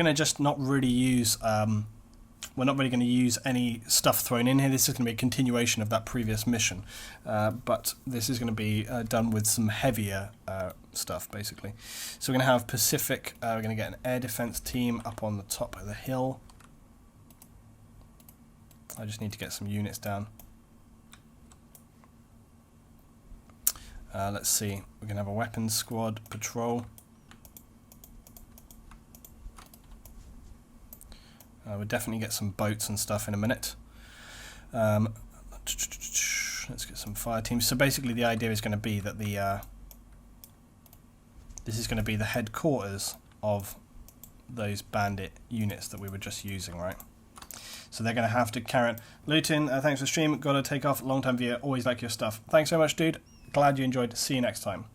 going to just not really use, we're not really going to use any stuff thrown in here. This is going to be a continuation of that previous mission, but this is going to be done with some heavier stuff, basically. So we're going to have Pacific, we're going to get an air defense team up on the top of the hill. I just need to get some units down. Let's see, we're going to have a weapons squad patrol. We'll definitely get some boats and stuff in a minute. Let's get some fire teams. So basically the idea is going to be that this is going to be the headquarters of those bandit units that we were just using, right? So they're going to have to carry on. Luton, thanks for the stream. Gotta take off. Long time viewer. Always like your stuff. Thanks so much, dude. Glad you enjoyed. See you next time.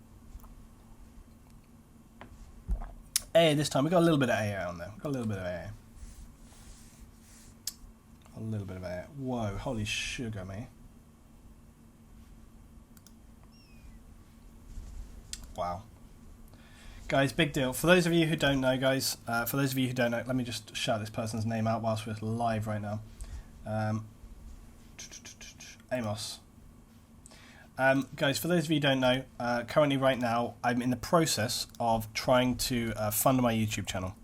AA this time. We got a little bit of AA on there. Got a little bit of AA. A little bit of AA. Whoa, holy sugar, me. Wow. Guys, big deal. For those of you who don't know, guys, let me just shout this person's name out whilst we're live right now. Amos. Guys, for those of you who don't know, currently right now, I'm in the process of trying to fund my YouTube channel.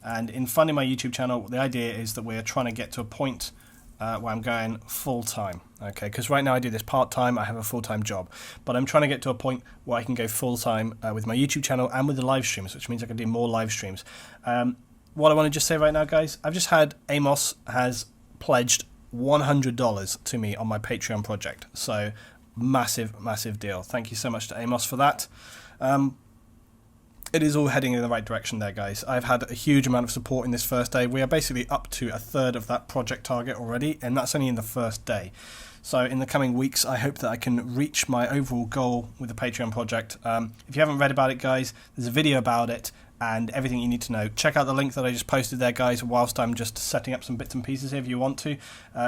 And in funding my YouTube channel, the idea is that we're trying to get to a point where I'm going full-time, okay? Because right now I do this part-time, I have a full-time job. But I'm trying to get to a point where I can go full-time with my YouTube channel and with the live streams, which means I can do more live streams. What I want to just say right now, guys, I've just had Amos has pledged $100 to me on my Patreon project. So, massive, massive deal. Thank you so much to Amos for that. It is all heading in the right direction there, guys. I've had a huge amount of support in this first day. We are basically up to a third of that project target already, and that's only in the first day. So in the coming weeks, I hope that I can reach my overall goal with the Patreon project. If you haven't read about it, guys, there's a video about it and everything you need to know. Check out the link that I just posted there, guys, whilst I'm just setting up some bits and pieces here if you want to.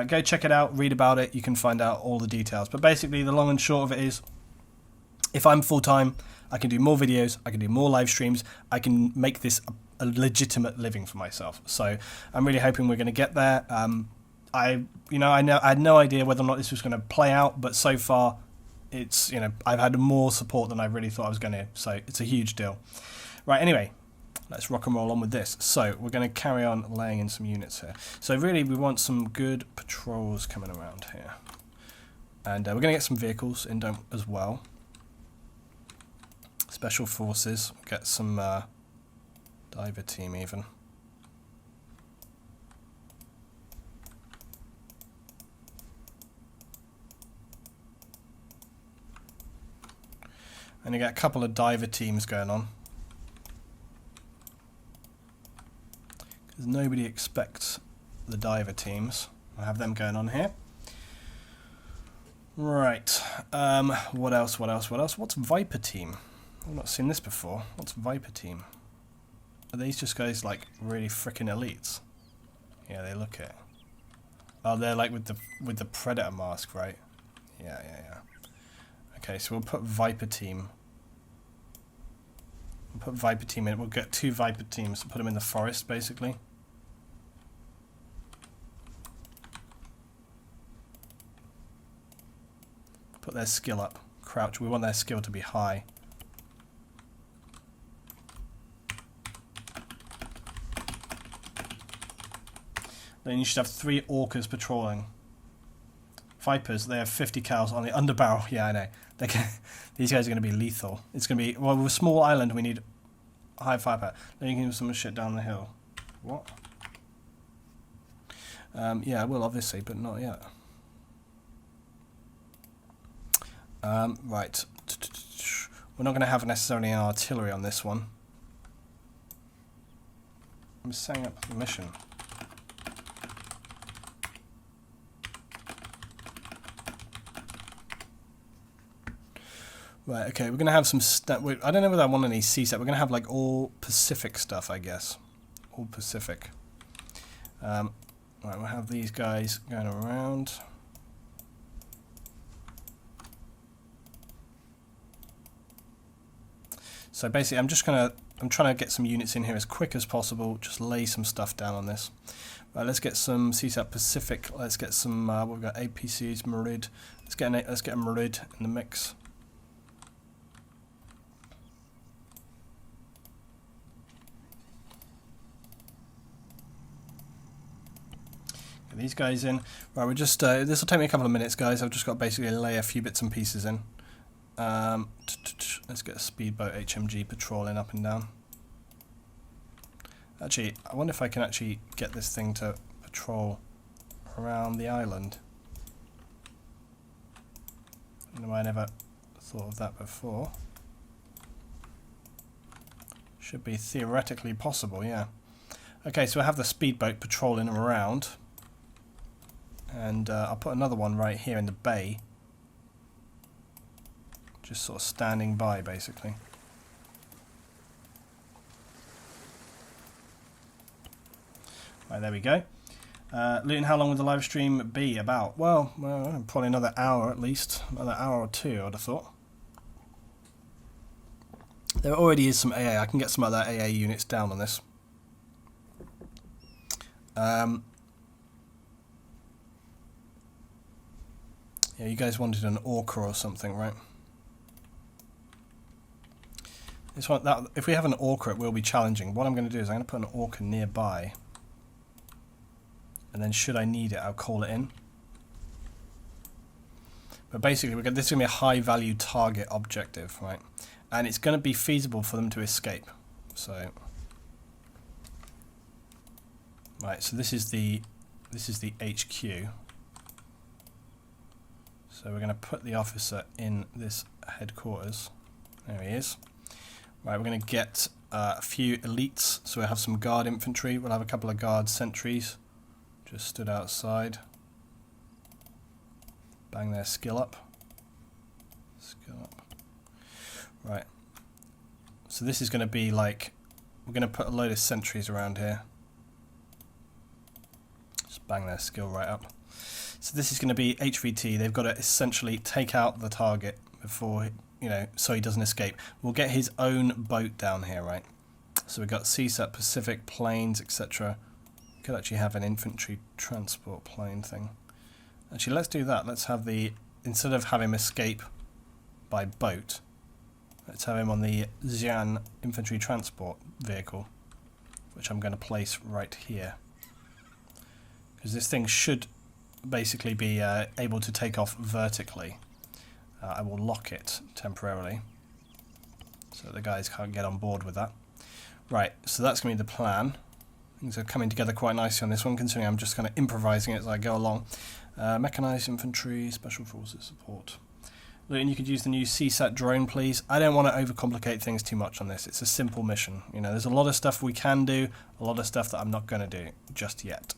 Go check it out, read about it. You can find out all the details. But basically, the long and short of it is, if I'm full-time, I can do more videos, I can do more live streams, I can make this a legitimate living for myself. So I'm really hoping we're going to get there. I had no idea whether or not this was going to play out, but so far it's, I've had more support than I really thought I was going to, so it's a huge deal. Right, anyway, let's rock and roll on with this. So we're going to carry on laying in some units here. So really we want some good patrols coming around here. And we're going to get some vehicles in as well. Special forces, get some diver team even. And you get a couple of diver teams going on. Because nobody expects the diver teams. I have them going on here. Right. What else? What's Viper team? I've not seen this before. What's Viper team? Are these just guys like really freaking elites? Yeah, they look it. Oh, they're like with the Predator mask, right? Yeah. Okay, so we'll put Viper team. We'll put Viper team in. We'll get 2 Viper teams to put them in the forest, basically. Put their skill up. Crouch. We want their skill to be high. Then you should have 3 orcas patrolling. Vipers, they have 50 cals on the underbarrel. Yeah, I know. These guys are going to be lethal. It's going to be, well, with a small island, we need high firepower. Then you can do some shit down the hill. What? Yeah, I will, obviously, but not yet. Right. We're not going to have necessarily an artillery on this one. I'm setting up the mission. Right, okay, we're going to have some stuff. I don't know whether I want any CSAT. We're going to have like all Pacific stuff, I guess. All Pacific. Right, we'll have these guys going around. So basically I'm trying to get some units in here as quick as possible, just lay some stuff down on this. Right, let's get some CSAT Pacific, let's get some, we've got APCs, Marid, let's get a Marid in the mix. Get these guys in. Right, we're just, this will take me a couple of minutes, guys. I've just got to basically lay a few bits and pieces in. Let's get a speedboat HMG patrolling up and down. Actually, I wonder if I can actually get this thing to patrol around the island. I don't know why I never thought of that before. Should be theoretically possible, yeah. Okay, so I have the speedboat patrolling around. And I'll put another one right here in the bay. Just sort of standing by, basically. Right, there we go. Luton, how long will the live stream be? About, well, probably another hour at least. Another hour or two, I would have thought. There already is some AA. I can get some of that AA units down on this. Yeah, you guys wanted an orca or something, right? This one, if we have an orca, it will be challenging. What I'm going to do is I'm going to put an orca nearby. And then should I need it, I'll call it in. But basically, this is going to be a high value target objective, right? And it's going to be feasible for them to escape. So, right, so this is the HQ. So we're going to put the officer in this headquarters. There he is. Right, we're going to get a few elites. So we'll have some guard infantry. We'll have a couple of guard sentries. Just stood outside. Bang their skill up. Skill up. Right. So this is going to be like, we're going to put a load of sentries around here. Just bang their skill right up. So this is going to be HVT. They've got to essentially take out the target before, you know, so he doesn't escape. We'll get his own boat down here, right? So we've got CSAT, Pacific, planes, etc. Could actually have an infantry transport plane thing. Actually, let's do that. Let's have the, instead of having him escape by boat, let's have him on the Xi'an infantry transport vehicle, which I'm going to place right here. Because this thing should basically be able to take off vertically. I will lock it temporarily so the guys can't get on board with that. Right, so that's going to be the plan. Things are coming together quite nicely on this one, considering I'm just kind of improvising it as I go along. Mechanized infantry, special forces support. Luton, you could use the new CSAT drone, please. I don't want to overcomplicate things too much on this. It's a simple mission. You know, there's a lot of stuff we can do, a lot of stuff that I'm not going to do just yet.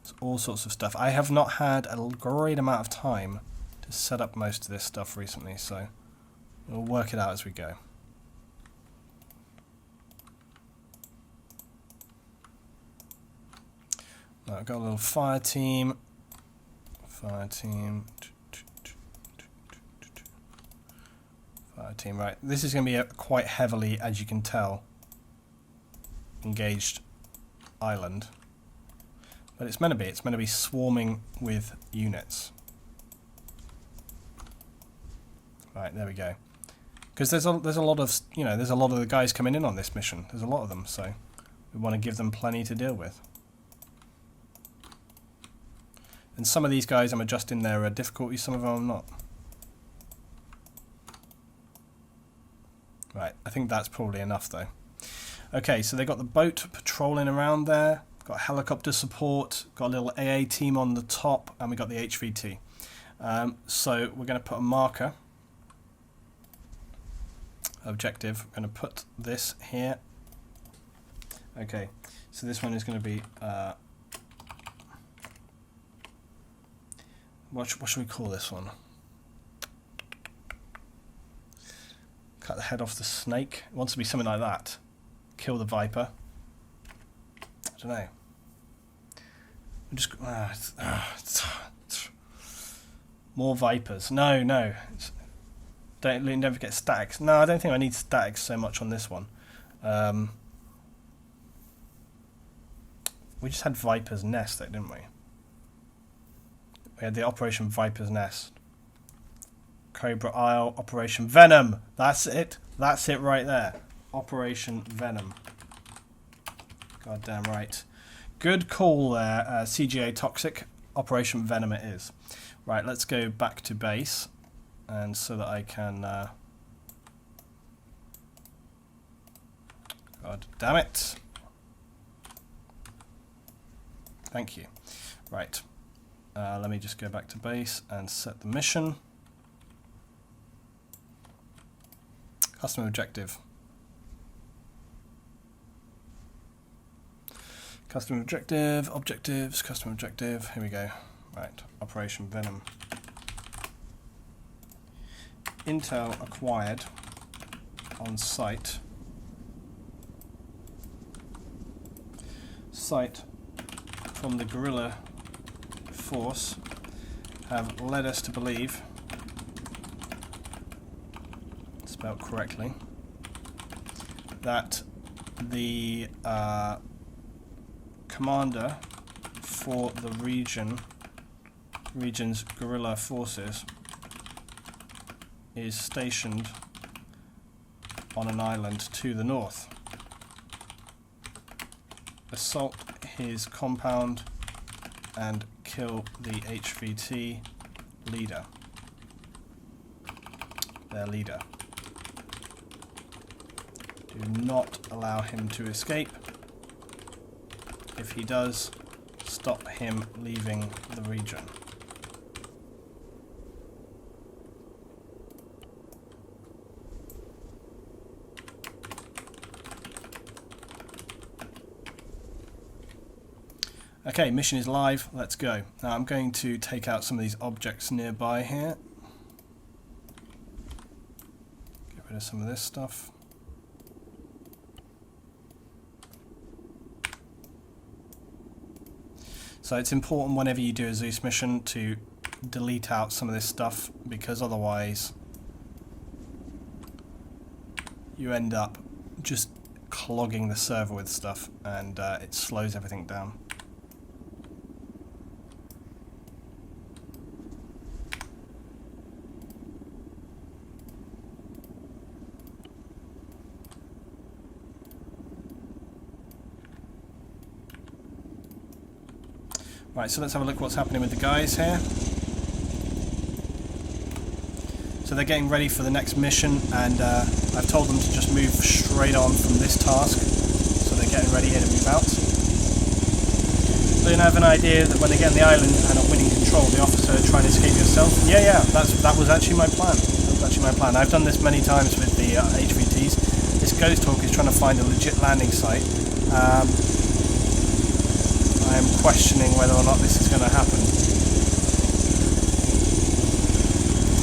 There's all sorts of stuff. I have not had a great amount of time to set up most of this stuff recently, so we'll work it out as we go. I've got a little fire team. Fire team. Fire team, right. This is going to be a quite heavily, as you can tell, engaged island. But it's meant to be. It's meant to be swarming with units. Right, there we go. Because there's a lot of, you know, there's a lot of the guys coming in on this mission. There's a lot of them, so we want to give them plenty to deal with. And some of these guys I'm adjusting their difficulty, some of them I'm not. Right, I think that's probably enough though. Okay, so they got the boat patrolling around there, got helicopter support, got a little AA team on the top, and we got the HVT. So we're going to put a marker. Objective, we're going to put this here. Okay, so this one is going to be... What should we call this one? Cut the head off the snake. It wants to be something like that. Kill the viper. I don't know. I'm just more vipers. No. Don't forget statics. No, I don't think I need statics so much on this one. We just had Viper's Nest, though, didn't we? We had the Operation Viper's Nest. Cobra Isle, Operation Venom. That's it. That's it right there. Operation Venom. Goddamn right. Good call there, CGA Toxic. Operation Venom it is. Right, let's go back to base, and so that I can... God damn it. Thank you. Right. Let me just go back to base and set the mission. Customer objective. Customer objective, objectives, customer objective. Here we go. Right. Operation Venom. Intel acquired on site. Site from the guerrilla force have led us to believe, spelled correctly, that the commander for the region's guerrilla forces is stationed on an island to the north. Assault his compound and kill the HVT leader. Their leader. Do not allow him to escape. If he does, stop him leaving the region. Okay, mission is live. Let's go. Now I'm going to take out some of these objects nearby here. Get rid of some of this stuff. So it's important whenever you do a Zeus mission to delete out some of this stuff, because otherwise you end up just clogging the server with stuff, and it slows everything down. Right, so let's have a look what's happening with the guys here. So they're getting ready for the next mission, and I've told them to just move straight on from this task. So they're getting ready here to move out. They have an idea that when they get on the island and are winning control, the officer trying to escape yourself. Yeah, that was actually my plan. That was actually my plan. I've done this many times with the HVTs. This Ghost Hawk is trying to find a legit landing site. I am questioning whether or not this is going to happen.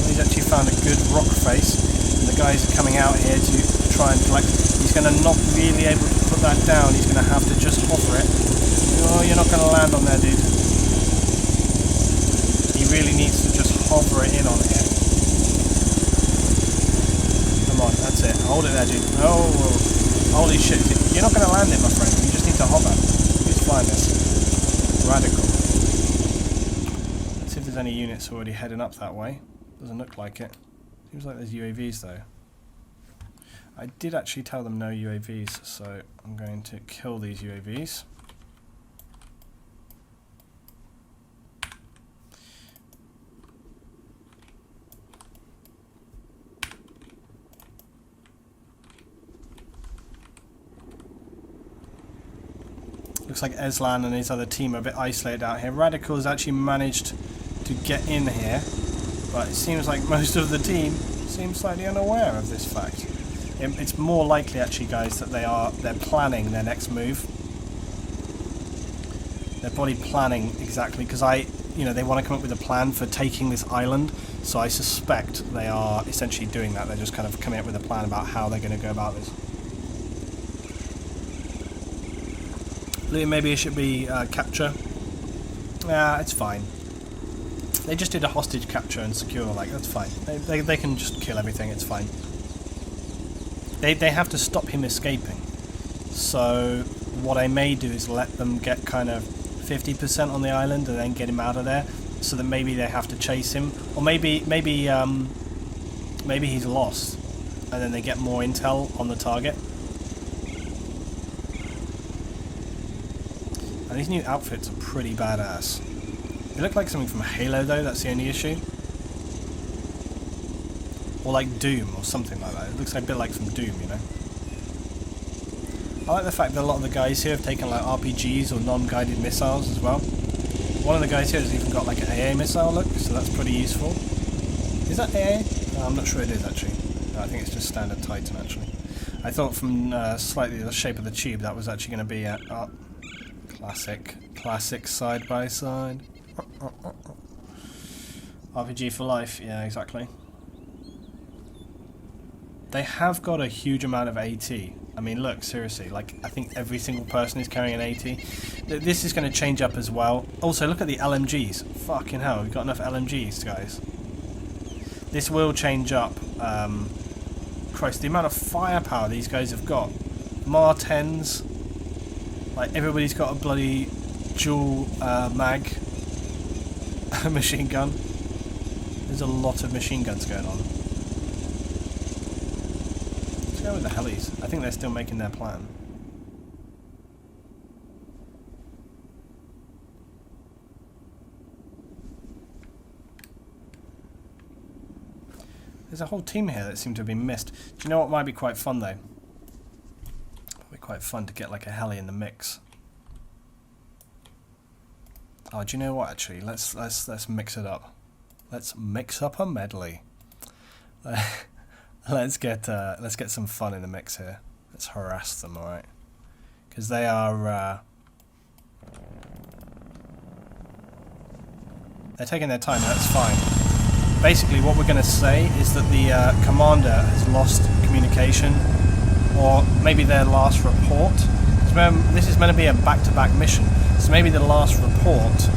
He's actually found a good rock face, and the guys are coming out here to try and collect. He's going to not really able to put that down. He's going to have to just hover it. Oh, you're not going to land on there, dude. He really needs to just hover it in on here. Come on, that's it. Hold it there, dude. Oh, holy shit. You're not going to land it, my friend. You just need to hover. Who's flying this? Radical. Let's see if there's any units already heading up that way. Doesn't look like it. Seems like there's UAVs though. I did actually tell them no UAVs, so I'm going to kill these UAVs. Looks like Eslan and his other team are a bit isolated out here. Radical has actually managed to get in here, but it seems like most of the team seems slightly unaware of this fact. It's more likely, actually, guys, that they're planning their next move. They're probably planning exactly, because they want to come up with a plan for taking this island. So I suspect they are essentially doing that. They're just kind of coming up with a plan about how they're going to go about this. Maybe it should be capture. It's fine. They just did a hostage capture and secure, like, that's fine. They can just kill everything, it's fine. They have to stop him escaping. So what I may do is let them get kind of 50% on the island and then get him out of there, so that maybe they have to chase him, or maybe he's lost, and then they get more intel on the target. And these new outfits are pretty badass. They look like something from Halo though, that's the only issue. Or like Doom or something like that. It looks like a bit like from Doom, you know. I like the fact that a lot of the guys here have taken like RPGs or non-guided missiles as well. One of the guys here has even got like an AA missile look, so that's pretty useful. Is that AA? No, I'm not sure it is actually. No, I think it's just standard Titan actually. I thought from slightly the shape of the tube that was actually going to be a classic side by side. RPG for life, yeah, exactly. They have got a huge amount of AT. I mean, look, seriously, like, I think every single person is carrying an AT. This is going to change up as well. Also, look at the LMGs. Fucking hell, we've got enough LMGs, guys. This will change up. Christ, the amount of firepower these guys have got. MAR 10s. Like, everybody's got a bloody dual mag machine gun. There's a lot of machine guns going on. Let's go with the helis. I think they're still making their plan. There's a whole team here that seem to have been missed. Do you know what might be quite fun though? It'd be quite fun to get like a heli in the mix. Oh, do you know what? Actually, let's mix it up. Let's mix up a medley. Let's get some fun in the mix here. Let's harass them, all right? Because they are they're taking their time. That's fine. Basically, what we're going to say is that the commander has lost communication, or maybe their last report. This is meant to be a back-to-back mission, so maybe the last report.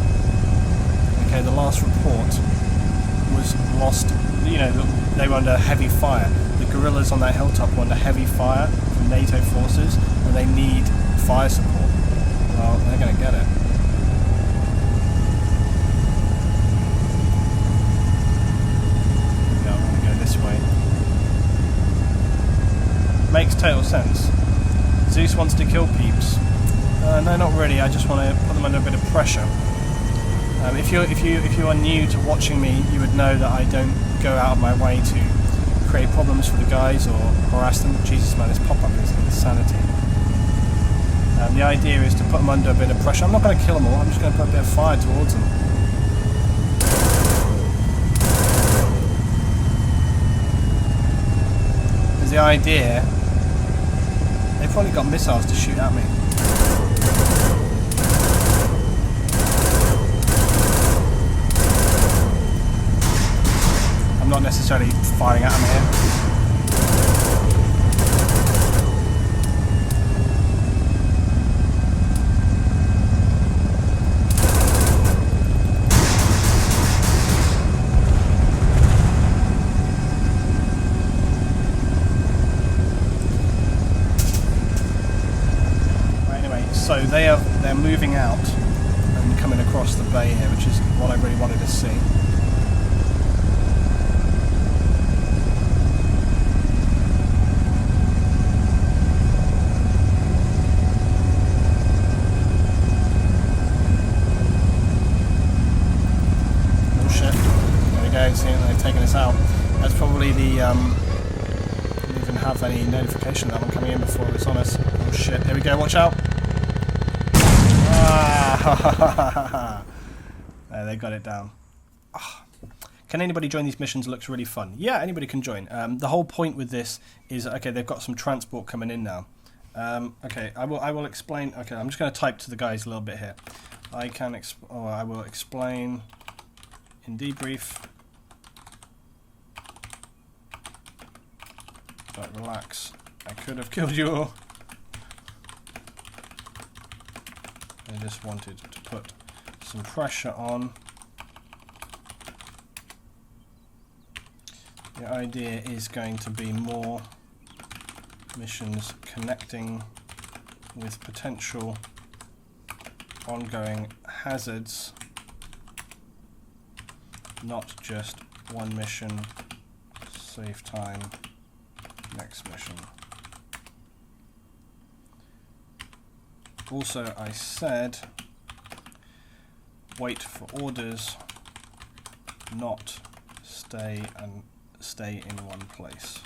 Okay, the last report was lost. You know, they were under heavy fire. The guerrillas on that hilltop were under heavy fire from NATO forces, and they need fire support. Well, they're going to get it. Yeah, I'm going to go this way. Makes total sense. Zeus wants to kill peeps. No, not really. I just want to put them under a bit of pressure. If you are new to watching me, you would know that I don't go out of my way to create problems for the guys or harass them. Jesus, man, this pop-up is insanity. The idea is to put them under a bit of pressure. I'm not going to kill them all. I'm just going to put a bit of fire towards them. Because the idea, they've probably got missiles to shoot at me. I'm not necessarily firing at them here. Right, anyway, so they're moving out and coming across the bay here, which is what I really wanted to see. Taking us out. That's probably the didn't even have any notification of that one coming in before it's on us. Oh shit, here we go, watch out. Ah, there, they got it down. Oh. Can anybody join these missions? It looks really fun. Yeah, anybody can join. The whole point with this is, okay, they've got some transport coming in now. Okay, I will explain. Okay, I'm just going to type to the guys a little bit here. I will explain in debrief. But relax, I could have killed you all. I just wanted to put some pressure on The idea is going to be more missions connecting with potential ongoing hazards, not just one mission, save time, next mission. Also, I said wait for orders, not stay in one place.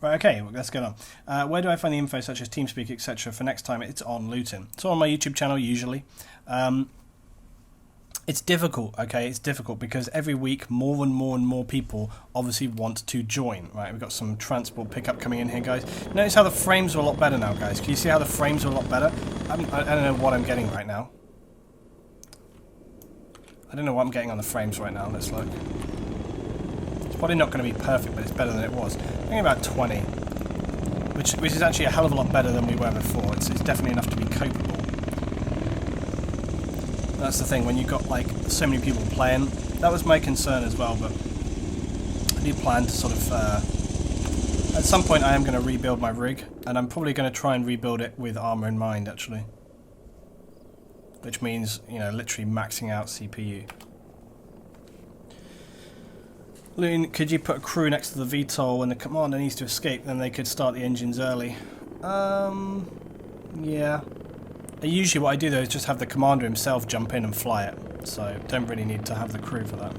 Right, okay, well, let's get on. Where do I find the info such as TeamSpeak, etc. for next time? It's on Luton. It's on my YouTube channel usually. It's difficult, okay? It's difficult because every week more and more people obviously want to join, right? We've got some transport pickup coming in here, guys. Notice how the frames are a lot better now, guys. Can you see how the frames are a lot better? I don't know what I'm getting right now. I don't know what I'm getting on the frames right now. Let's look. It's probably not going to be perfect, but it's better than it was. I think about 20, which is actually a hell of a lot better than we were before. It's definitely enough to be capable. That's the thing, when you've got like so many people playing, that was my concern as well, but I do plan to sort of, at some point I am going to rebuild my rig, and I'm probably going to try and rebuild it with ARMA in mind actually. Which means, you know, literally maxing out CPU. Loon, could you put a crew next to the VTOL when the commander needs to escape, then they could start the engines early? Yeah. Usually what I do though is just have the commander himself jump in and fly it, so don't really need to have the crew for that.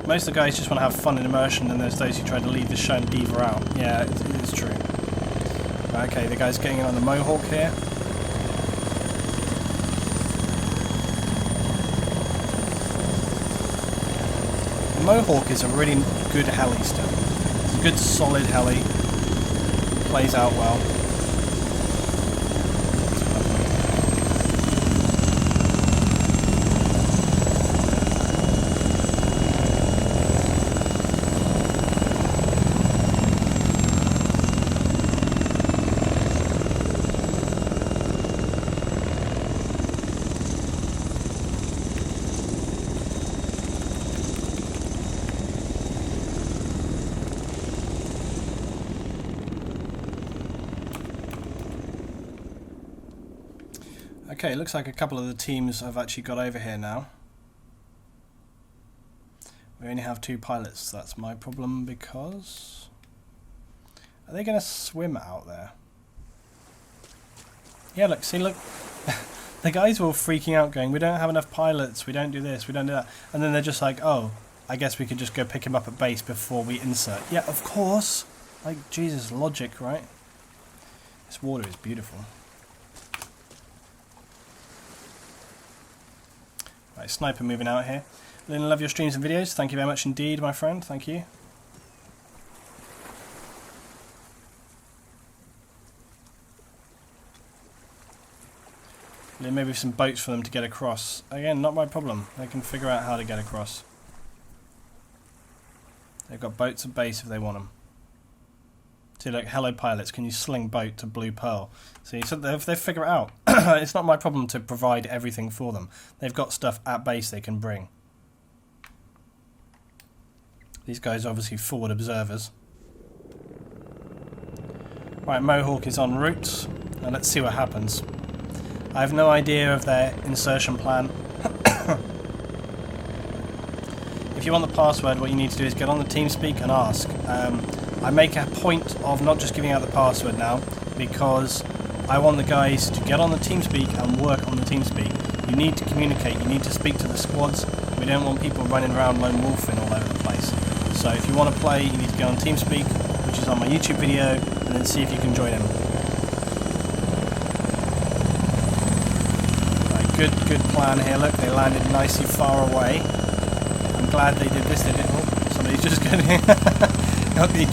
Most of the guys just want to have fun and immersion, and there's those who try to leave the show and beaver out. Yeah, it is true. Okay, the guy's getting in on the Mohawk here. The Mohawk is a really good heli still. It's a good solid heli. Plays out well. Okay, it looks like a couple of the teams have actually got over here now. We only have 2 pilots, so that's my problem because... Are they going to swim out there? Yeah, look, see, look. The guys were all freaking out going, we don't have enough pilots, we don't do this, we don't do that. And then they're just like, oh, I guess we could just go pick him up at base before we insert. Yeah, of course. Like, Jesus, logic, right? This water is beautiful. Right, Sniper moving out here. Lynn, love your streams and videos. Thank you very much indeed, my friend. Thank you. Lynn, maybe some boats for them to get across. Again, not my problem. They can figure out how to get across. They've got boats at base if they want them. See, look, hello pilots, can you sling boat to Blue Pearl? See, so they figure it out. It's not my problem to provide everything for them. They've got stuff at base they can bring. These guys are obviously forward observers. Right, Mohawk is en route, and let's see what happens. I have no idea of their insertion plan. If you want the password, what you need to do is get on the TeamSpeak and ask. I make a point of not just giving out the password now, because I want the guys to get on the TeamSpeak and work on the TeamSpeak. You need to communicate, you need to speak to the squads. We don't want people running around lone wolfing all over the place. So if you want to play, you need to go on TeamSpeak, which is on my YouTube video, and then see if you can join in. Right, good plan here. Look, they landed nicely far away. I'm glad they did this. They did. Oh, somebody's just going.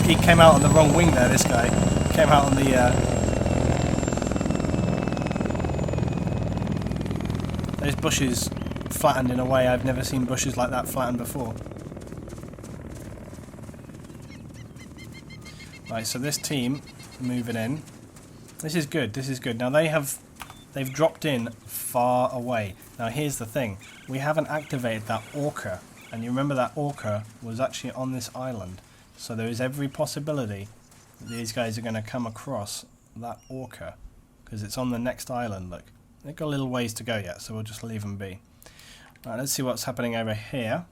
He came out on the wrong wing there. This guy came out on the. Those bushes flattened in a way I've never seen bushes like that flattened before. Right, so this team moving in. This is good. This is good. Now they've dropped in far away. Now here's the thing. We haven't activated that orca. And you remember that orca was actually on this island. So there is every possibility that these guys are going to come across that orca. Because it's on the next island, look. They've got a little ways to go yet, so we'll just leave them be. Right, let's see what's happening over here.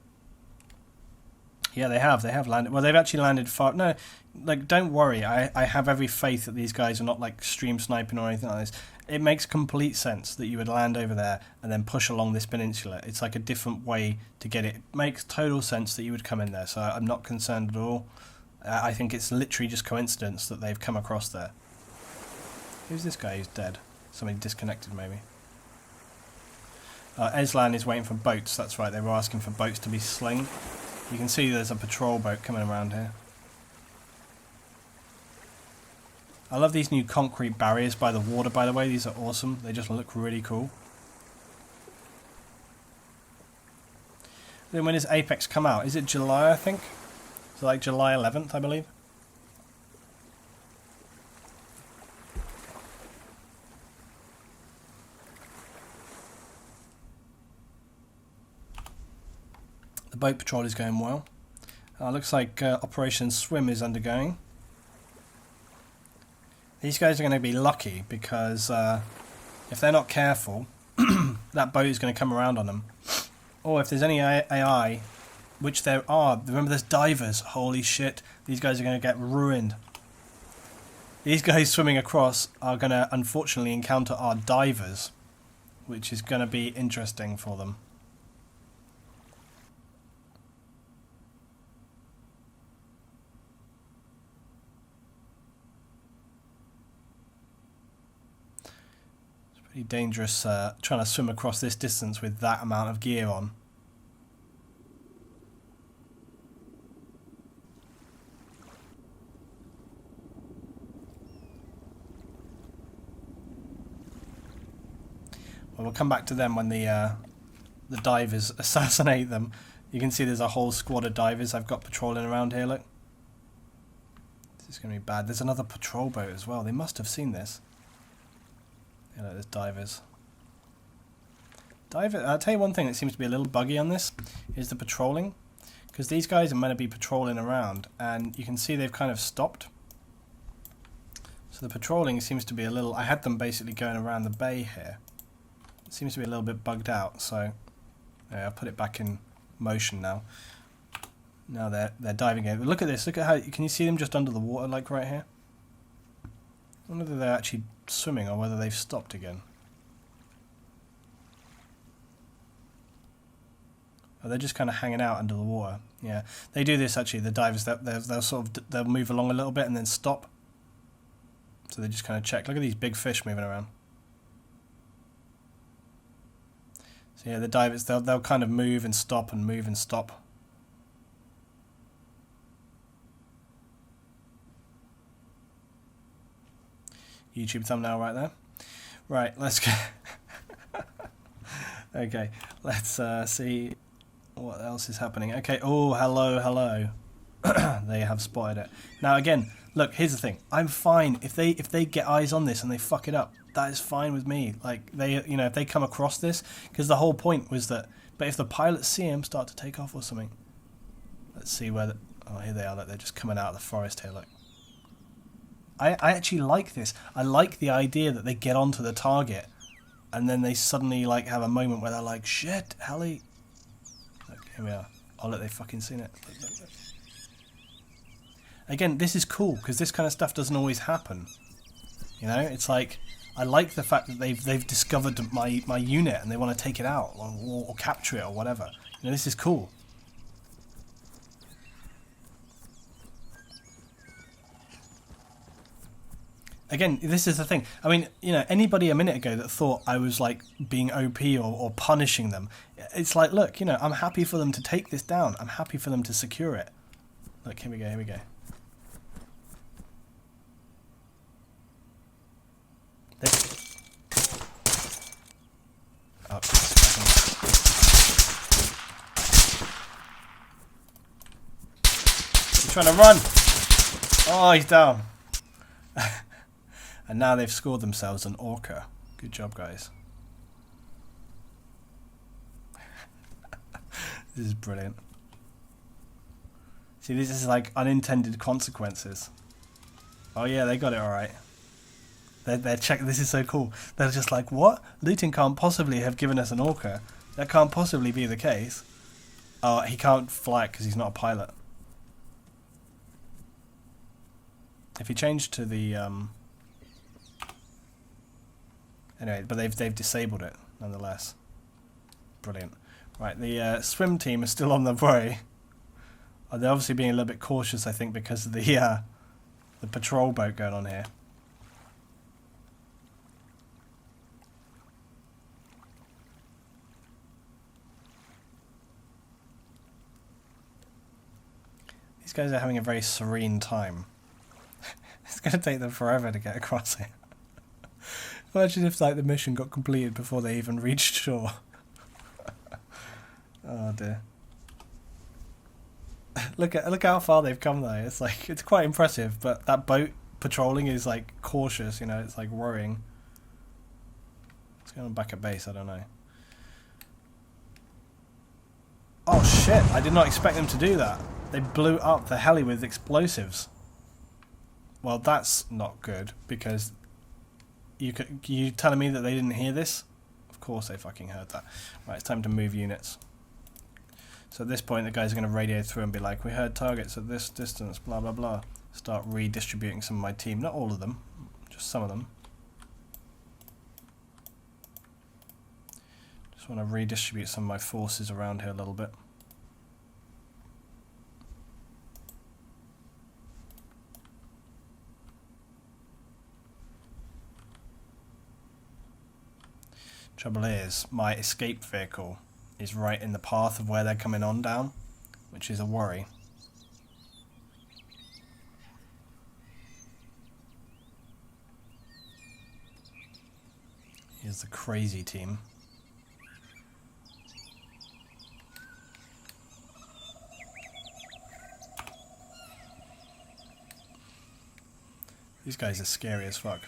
Yeah, they have landed. Well, they've actually landed far. No, like, don't worry. I have every faith that these guys are not like stream sniping or anything like this. It makes complete sense that you would land over there and then push along this peninsula. It's like a different way to get it. It makes total sense that you would come in there, so I'm not concerned at all. I think it's literally just coincidence that they've come across there. Who's this guy who's dead? Somebody disconnected, maybe. Eslan is waiting for boats. That's right, they were asking for boats to be slinged. You can see there's a patrol boat coming around here. I love these new concrete barriers by the water, by the way. These are awesome. They just look really cool. Then when does Apex come out? Is it July, I think? So like July 11th, I believe. The boat patrol is going well. Looks like Operation Swim is undergoing. These guys are going to be lucky because if they're not careful, that boat is going to come around on them. Or if there's any AI, which there are, remember there's divers. Holy shit, these guys are going to get ruined. These guys swimming across are going to unfortunately encounter our divers, which is going to be interesting for them. Pretty dangerous trying to swim across this distance with that amount of gear on. Well, we'll come back to them when the divers assassinate them. You can see there's a whole squad of divers I've got patrolling around here, look. This is going to be bad. There's another patrol boat as well. They must have seen this. Yeah, there's divers. I'll tell you one thing that seems to be a little buggy on this is the patrolling, because these guys are meant to be patrolling around, and you can see they've kind of stopped. So the patrolling seems to be a little. I had them basically going around the bay here. It seems to be a little bit bugged out. So yeah, I'll put it back in motion now. Now they're diving in. But look at this. Look at how can you see them just under the water, like right here. I wonder whether they're actually swimming or whether they've stopped again. Oh, they're just kind of hanging out under the water. Yeah, they do this actually. The divers, they'll move along a little bit and then stop. So they just kind of check. Look at these big fish moving around. So yeah, the divers, they'll kind of move and stop and move and stop. YouTube thumbnail right there. Right, let's go. Okay, let's see what else is happening. Okay, oh, hello. They have spotted it. Now again, look, here's the thing. I'm fine if they get eyes on this and they fuck it up. That is fine with me. Like if they come across this, because the whole point was that. But if the pilots see him start to take off or something, let's see where. Oh, here they are. Look, they're just coming out of the forest here. Look. I actually like this. I like the idea that they get onto the target and then they suddenly like have a moment where they're like, shit, Hallie. Look, here we are. Oh, look, they've fucking seen it. Look. Again, this is cool because this kind of stuff doesn't always happen. You know, it's like, I like the fact that they've discovered my unit and they want to take it out or capture it or whatever. You know, this is cool. Again, this is the thing. I mean, anybody a minute ago that thought I was like being OP or punishing them, it's like, look, I'm happy for them to take this down. I'm happy for them to secure it. Look, here we go. Oh, he's trying to run. Oh, he's down. And now they've scored themselves an orca. Good job, guys. This is brilliant. See, this is like unintended consequences. Oh yeah, they got it alright. They're checking. This is so cool. They're just like, what? Luton can't possibly have given us an orca. That can't possibly be the case. Oh, he can't fly it because he's not a pilot. If he changed to the anyway, but they've disabled it nonetheless. Brilliant. Right, the swim team is still on the way. They're obviously being a little bit cautious, I think, because of the patrol boat going on here. These guys are having a very serene time. It's going to take them forever to get across it. Imagine if like the mission got completed before they even reached shore. Oh dear. Look how far they've come though. It's like, it's quite impressive, but that boat patrolling is like cautious, you know, it's like worrying. What's going on back at base? I don't know. Oh shit, I did not expect them to do that. They blew up the heli with explosives. Well, that's not good, because you telling me that they didn't hear this? Of course they fucking heard that. Right, it's time to move units. So at this point the guys are going to radio through and be like, we heard targets at this distance, blah blah blah. Start redistributing some of my team. Not all of them, just some of them. Just want to redistribute some of my forces around here a little bit. Trouble is, my escape vehicle is right in the path of where they're coming on down, which is a worry. Here's the crazy team. These guys are scary as fuck.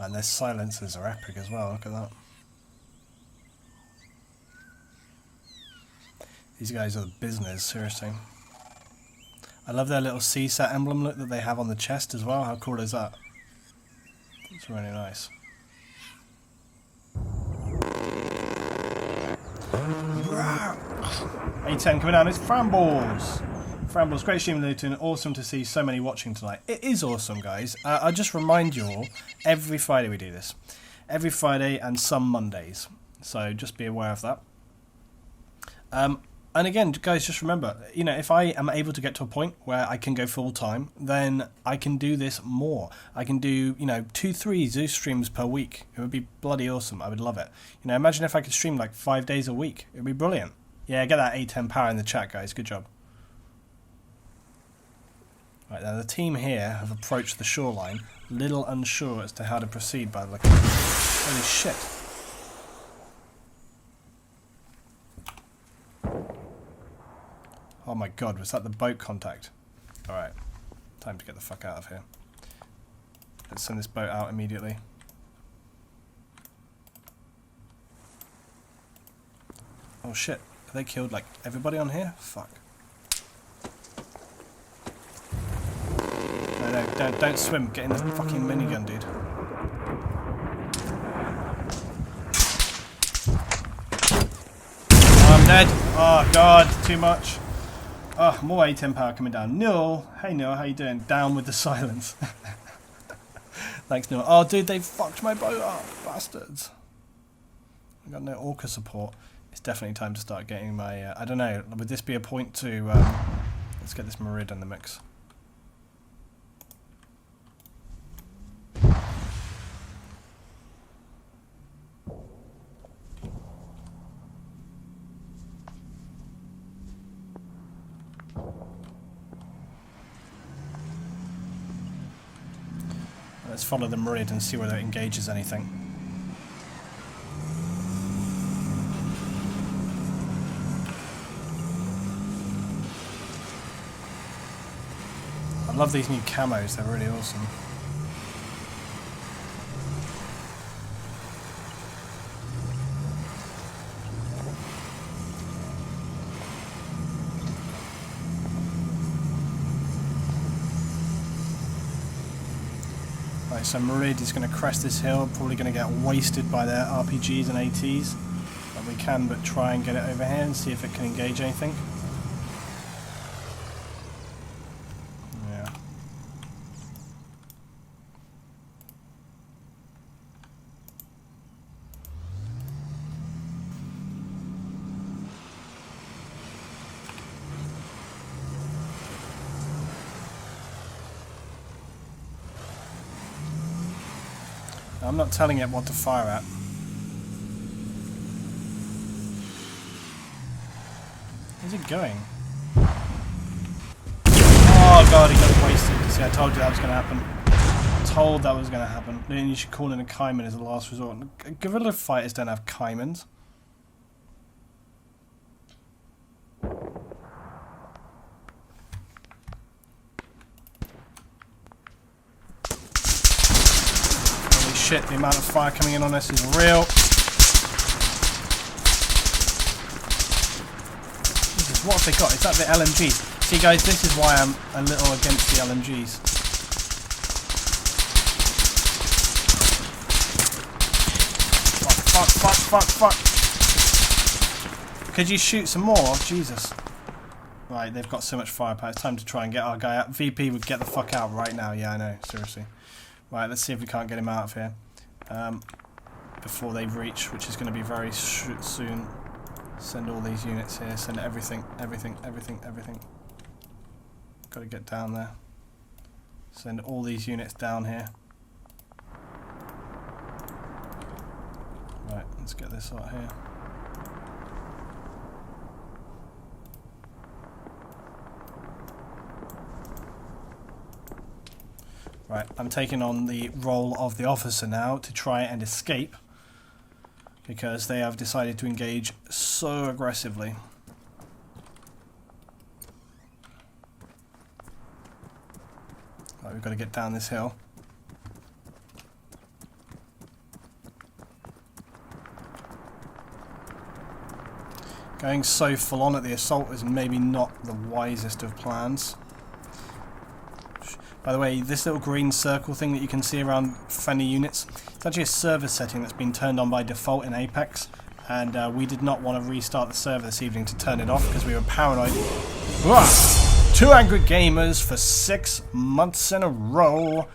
And their silencers are epic as well, look at that. These guys are the business, seriously. I love their little CSAT emblem look that they have on the chest as well. How cool is that? It's really nice. A10 coming down, it's Frambles! Frambles, great stream, Luton. Awesome to see so many watching tonight. It is awesome, guys. I'll just remind you all, every Friday we do this. Every Friday and some Mondays. So just be aware of that. And again, guys, just remember, you know, if I am able to get to a point where I can go full time, then I can do this more. I can do, you know, 2-3 Zeus streams per week. It would be bloody awesome. I would love it. You know, imagine if I could stream like 5 days a week. It would be brilliant. Yeah, get that A10 power in the chat, guys. Good job. Right, now the team here have approached the shoreline, little unsure as to how to proceed by the look of it. Holy shit. Oh my god, was that the boat contact? Alright, time to get the fuck out of here. Let's send this boat out immediately. Oh shit, have they killed like everybody on here? Fuck. No, don't swim. Get in the fucking minigun, dude. Oh, I'm dead. Oh, God. Too much. Oh, more A10 power coming down. Noel. Hey, Noel. How you doing? Down with the silence. Thanks, Noel. Oh, dude, they fucked my boat up. Bastards. I got no orca support. It's definitely time to start getting my... I don't know. Would this be a point to... let's get this Marid in the mix. Let's follow the Merid and see whether it engages anything. I love these new camos, they're really awesome. Right, so Merid is going to crest this hill, probably going to get wasted by their RPGs and ATs. But we can but try and get it over here and see if it can engage anything. I'm not telling it what to fire at. Where's it going? Oh god, he got wasted. See, I told you that was going to happen. Told that was going to happen. Then you should call in a Cayman as a last resort. Guerrilla fighters don't have Caymans. Shit, the amount of fire coming in on us is real. Jesus, what have they got? Is that the LMGs? See guys, this is why I'm a little against the LMGs. Fuck. Could you shoot some more? Jesus. Right, they've got so much firepower. It's time to try and get our guy out. VP would get the fuck out right now. Yeah, I know. Seriously. Right, let's see if we can't get him out of here before they reach, which is going to be very soon. Send all these units here. Send everything. Got to get down there. Send all these units down here. Right, let's get this out here. Right, I'm taking on the role of the officer now to try and escape because they have decided to engage so aggressively. Right, we've got to get down this hill. Going so full on at the assault is maybe not the wisest of plans. By the way, this little green circle thing that you can see around friendly units, it's actually a server setting that's been turned on by default in Apex, and we did not want to restart the server this evening to turn it off because we were paranoid. Uah! 2 angry gamers for 6 months in a row.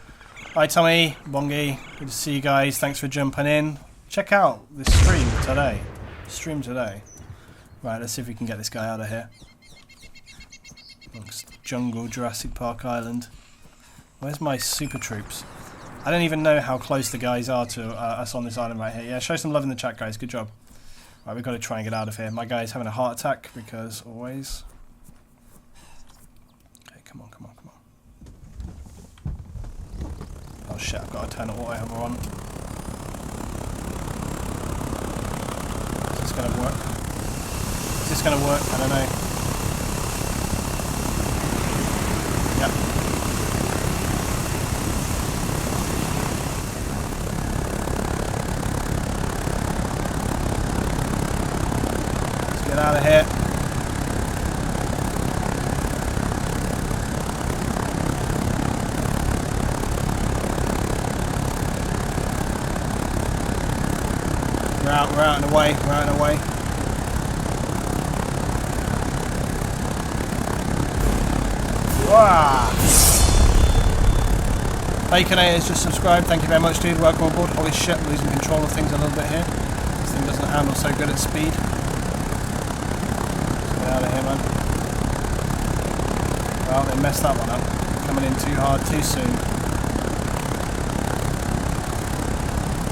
Hi Tommy, Bongi, good to see you guys, thanks for jumping in. Check out this stream today. Right, let's see if we can get this guy out of here. Looks jungle, Jurassic Park Island. Where's my super troops? I don't even know how close the guys are to us on this island right here. Yeah, show some love in the chat, guys. Good job. Right, we've got to try and get out of here. My guy's having a heart attack because always. Okay, come on. Oh shit, I've got to turn auto hover on. Is this going to work? Is this going to work? I don't know. Yep. Get out of here. We're out and away. Wow. Baconator's just subscribed. Thank you very much, dude. Welcome aboard. Holy shit, I'm losing control of things a little bit here. This thing doesn't handle so good at speed. Out of here, man. Well, they messed that one up. Coming in too hard, too soon.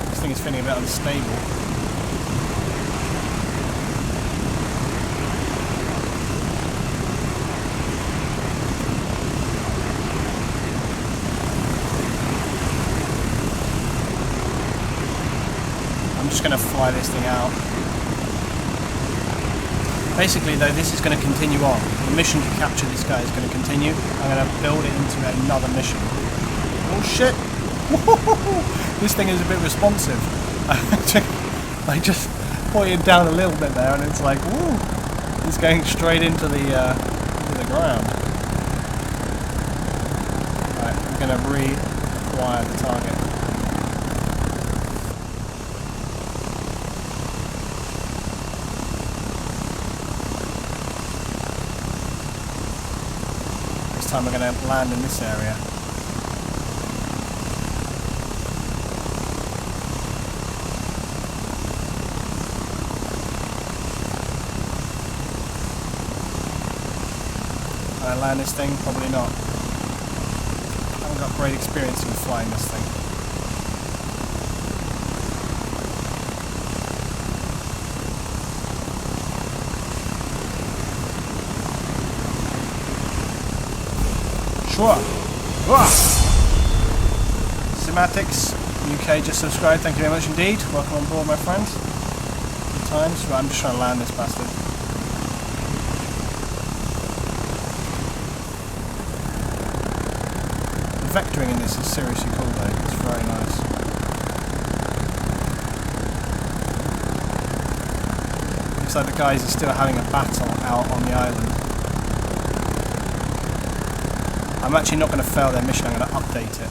This thing is feeling a bit unstable. just going to fly this thing out. Basically though, this is going to continue on. The mission to capture this guy is going to continue. I'm going to build it into another mission. Oh shit! This thing is a bit responsive. I just pointed down a little bit there and it's like, woo! It's going straight into the ground. Right, I'm going to re-acquire the target. This time we're going to land in this area. Can I land this thing? Probably not. I haven't got great experience in flying this thing. Sure. Cymatics UK just subscribed. Thank you very much indeed. Welcome on board, my friends. Good times. Right, I'm just trying to land this bastard. The vectoring in this is seriously cool though. It's very nice. Looks like the guys are still having a battle out on the island. I'm actually not going to fail their mission, I'm going to update it.